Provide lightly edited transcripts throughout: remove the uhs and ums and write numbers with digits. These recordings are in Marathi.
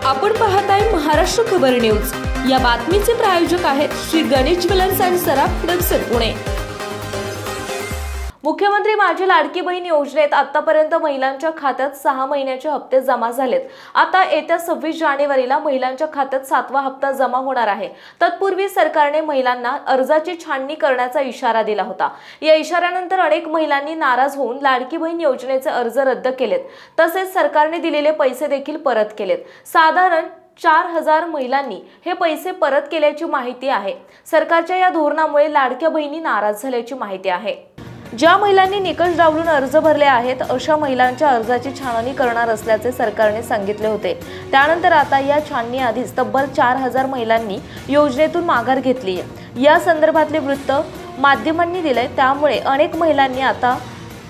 आपण पाहताय महाराष्ट्र खबर न्यूज। या बातमीचे प्रायोजक आहेत Shri Ganesh jewellers and Saraf products Pune. मुख्यमंत्री माझी लाडकी बहीण योजनेत आतापर्यंत महिलांच्या खात्यात 6 महिन्याचे हप्ते जमा झालेत। आता येत्या 26 जानेवारीला महिलांच्या खात्यात 7वा हप्ता जमा होणार आहे। तत्पूर्वी सरकारने महिलांना अर्जाची छाननी करण्याचा इशारा दिला होता। या इशाऱ्यानंतर अनेक महिलांनी नाराज होऊन लाडकी बहीण योजनेचे अर्ज रद्द केलेत, तसेच सरकारने दिलेले पैसे देखील परत केलेत। साधारण 4000 महिलांनी हे पैसे परत केल्याची माहिती आहे। सरकारच्या या धोरणामुळे लाडक्या बहिणी नाराज झाल्याची माहिती आहे। ज्या महिलांनी निकष डावलून अर्ज भरले आहेत अशा महिलांच्या अर्जाची छाननी करणार असल्याचे सरकारने सांगितले होते। त्यानंतर आता या छाननी आधीच तब्बल 4000 महिलांनी योजनेतून माघार घेतली आहे। या संदर्भातले वृत्त माध्यमांनी दिले, त्यामुळे अनेक महिलांनी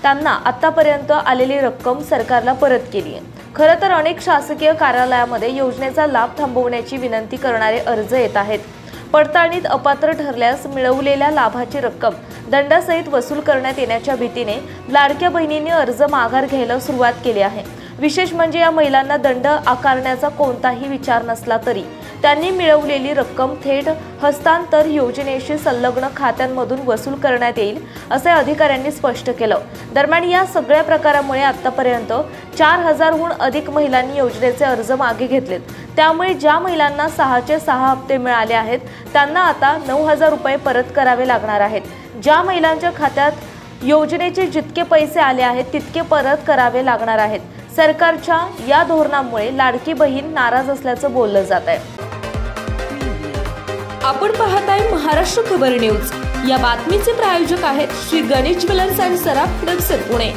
त्यांना आतापर्यंत आलेली रक्कम सरकारला परत केली आहे। खरं तर अनेक शासकीय कार्यालयामध्ये योजनेचा लाभ थांबवण्याची विनंती करणारे अर्ज येत आहेत। पडताळणीत अपात्र ठरल्यास मिळवलेल्या लाभाची रक्कम दंडासहित वसूल करण्यात येण्याच्या भीतीने लाडक्या बहिणींनी अर्ज माघार घ्यायला सुरुवात केली आहे। विशेष म्हणजे या महिलांना दंड आकारण्याचा कोणताही विचार नसला तरी त्यांनी मिळवलेली रक्कम थेट हस्तांतर योजनेशी संलग्न खात्यांमधून वसूल करण्यात येईल, असे अधिकाऱ्यांनी स्पष्ट केलं। दरम्यान या सगळ्या प्रकारामुळे आतापर्यंत 4000हून अधिक महिलांनी योजनेचे अर्ज मागे घेतलेत। त्यामुळे ज्या महिलांना 6चे 6 हप्ते मिळाले आहेत त्यांना आता 9000 रुपये परत करावे लागणार आहेत। ज्या महिलांच्या खात्यात योजनेचे जितके पैसे आले आहेत तितके परत करावे लागणार आहेत। सरकारच्या या धोरणामुळे लाडकी बहीण नाराज असल्याचं बोललं जात आहे। आपण पाहताय महाराष्ट्र खबर न्यूज। या बातमीचे प्रायोजक आहेत Shri Ganesh jewellers and Saraf products Pune.